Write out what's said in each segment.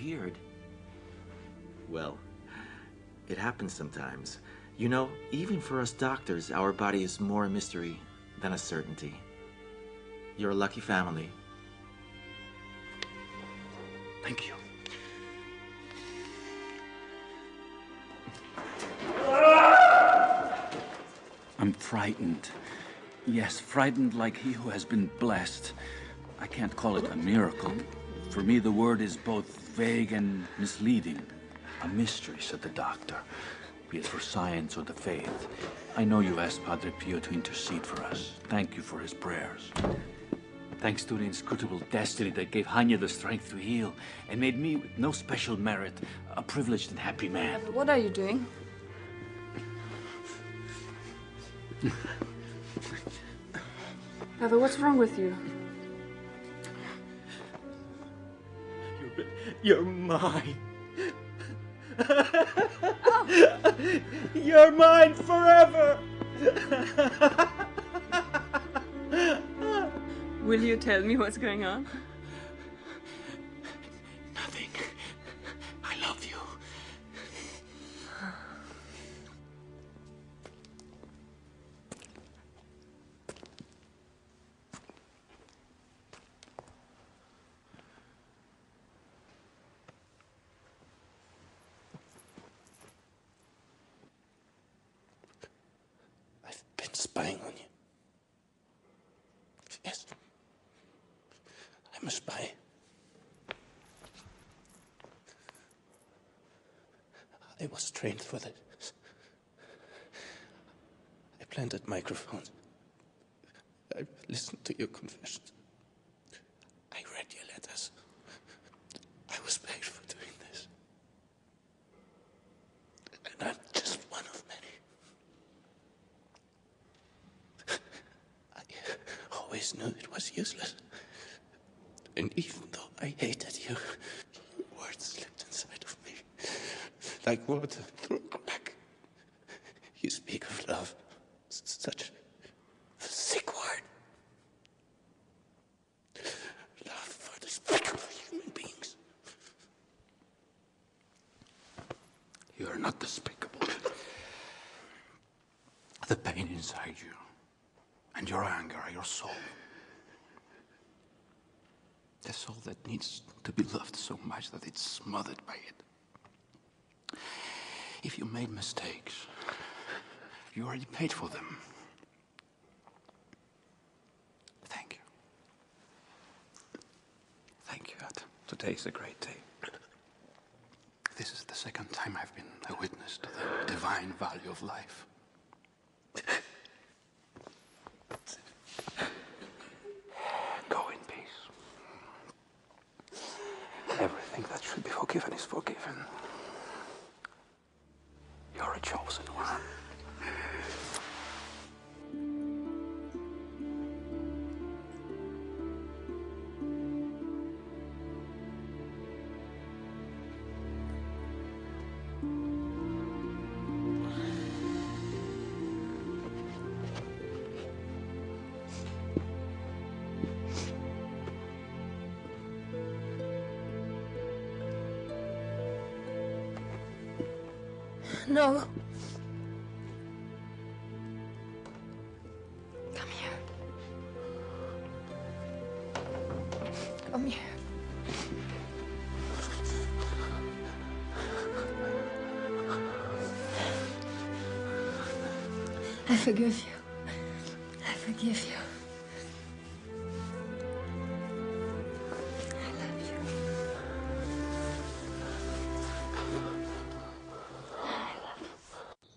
Weird. Well, it happens sometimes. You know, even for us doctors, our body is more a mystery than a certainty. You're a lucky family. Thank you. I'm frightened. Yes, frightened like he who has been blessed. I can't call it a miracle. For me, the word is both vague and misleading. A mystery, said the doctor, be it for science or the faith. I know you asked Padre Pio to intercede for us. Thank you for his prayers. Thanks to the inscrutable destiny that gave Hanya the strength to heal and made me, with no special merit, a privileged and happy man. What are you doing? Eva, what's wrong with you? You're mine. You're mine forever. Will you tell me what's going on? Nothing. I love you. I've been spying on you. Yes. I'm a spy. I was trained for this. I planted microphones. I listened to your confessions. I read your letters. I was paid for doing this. And I'm just one of many. I always knew it was useless. And even though I hated you, your words slipped inside of me. Like water through a crack. You speak of love. Such a sick word. Love for despicable human beings. You are not despicable. The pain inside you and your anger are your soul. The soul that needs to be loved so much that it's smothered by it. If you made mistakes, you already paid for them. Thank you. Thank you, Ad. Today is a great day. This is the second time I've been a witness to the divine value of life. Go in peace. Everything that should be forgiven is forgiven. You're a chosen one. No. Come here. Come here. I forgive you. I forgive you. I love you.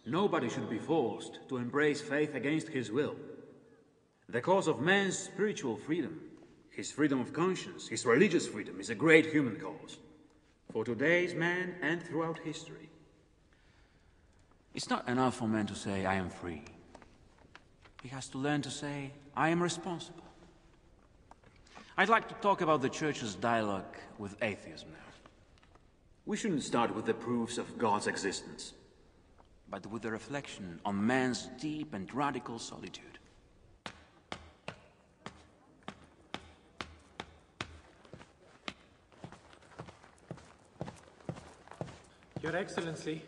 Nobody should be forced to embrace faith against his will. The cause of man's spiritual freedom, his freedom of conscience, his religious freedom, is a great human cause. For today's man and throughout history. It's not enough for man to say, I am free. He has to learn to say, I am responsible. I'd like to talk about the Church's dialogue with atheism now. We shouldn't start with the proofs of God's existence, but with a reflection on man's deep and radical solitude. Your Excellency.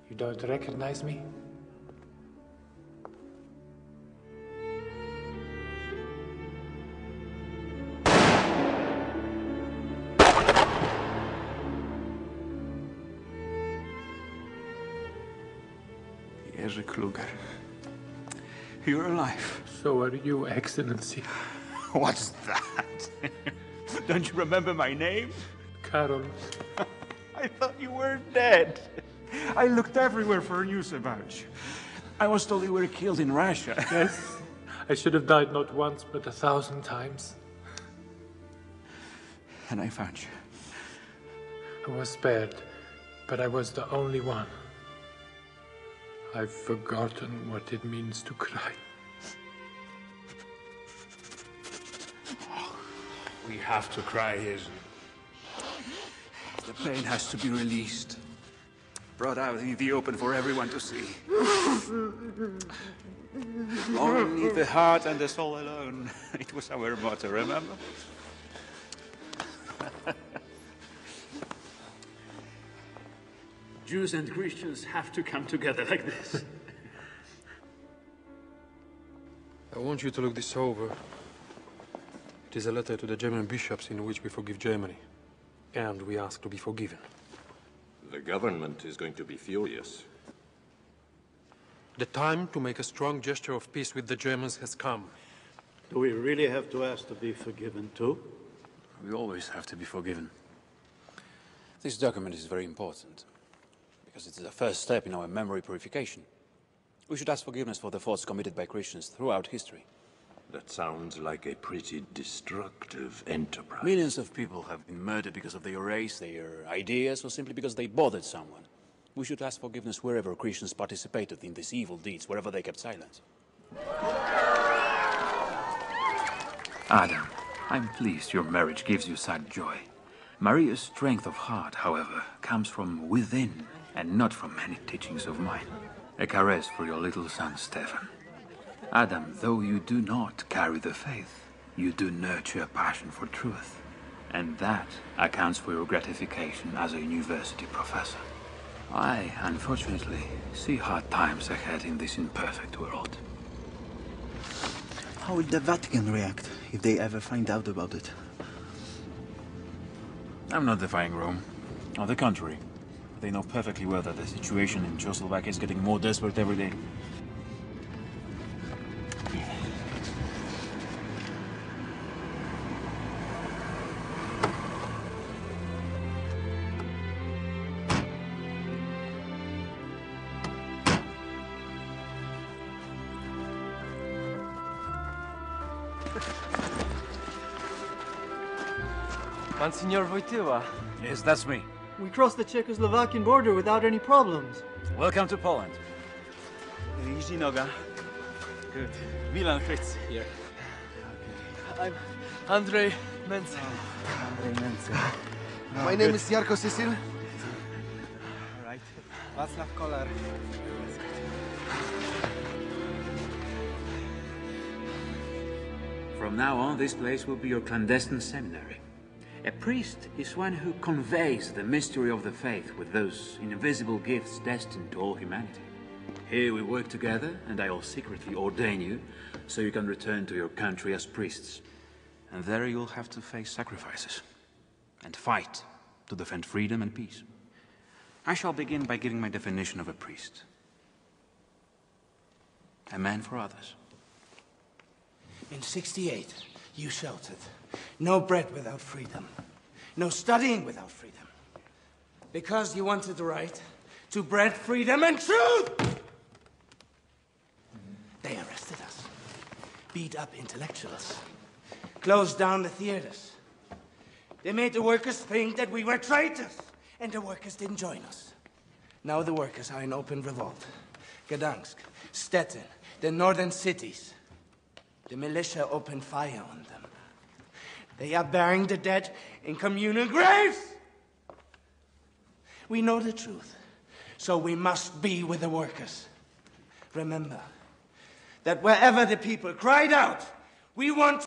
You don't recognize me? Jerzy Kluger. You're alive. So are you, Excellency. What's that? Don't you remember my name? Karol. I thought you were dead. I looked everywhere for news about you. I was told you were killed in Russia. Yes. I should have died not once, but 1,000 times. And I found you. I was spared, but I was the only one. I've forgotten what it means to cry. We have to cry, Jerzy. The pain has to be released. Brought out in the open for everyone to see. Only the heart and the soul alone. It was our motto, remember? Jews and Christians have to come together like this. I want you to look this over. It is a letter to the German bishops in which we forgive Germany. And we ask to be forgiven. The government is going to be furious. The time to make a strong gesture of peace with the Germans has come. Do we really have to ask to be forgiven too? We always have to be forgiven. This document is very important, because it is the first step in our memory purification. We should ask forgiveness for the faults committed by Christians throughout history. That sounds like a pretty destructive enterprise. Millions of people have been murdered because of their race, their ideas, or simply because they bothered someone. We should ask forgiveness wherever Christians participated in these evil deeds, wherever they kept silence. Adam, I'm pleased your marriage gives you such joy. Maria's strength of heart, however, comes from within and not from any teachings of mine. A caress for your little son, Stefan. Adam, though you do not carry the faith, you do nurture a passion for truth. And that accounts for your gratification as a university professor. I, unfortunately, see hard times ahead in this imperfect world. How will the Vatican react if they ever find out about it? I'm not defying Rome. On the contrary, they know perfectly well that the situation in Czechoslovakia is getting more desperate every day. Monsignor Wojtyła. Yes, that's me. We crossed the Czechoslovakian border without any problems. Welcome to Poland. Easy noga. Good. Milan Fritz here. Okay. I'm Andrzej Menzel. Andrzej Menzel. My name is Jarko Sisil. All right. Václav Kolar. From now on, this place will be your clandestine seminary. A priest is one who conveys the mystery of the faith with those invisible gifts destined to all humanity. Here we work together, and I'll secretly ordain you, so you can return to your country as priests. And there you'll have to face sacrifices, and fight to defend freedom and peace. I shall begin by giving my definition of a priest. A man for others. In '68, you shouted, "No bread without freedom. No studying without freedom." Because you wanted the right to bread, freedom, and truth! They arrested us, beat up intellectuals, closed down the theaters. They made the workers think that we were traitors, and the workers didn't join us. Now the workers are in open revolt. Gdansk, Stettin, the northern cities. The militia opened fire on them. They are burying the dead in communal graves. We know the truth, so we must be with the workers. Remember that wherever the people cried out, "We want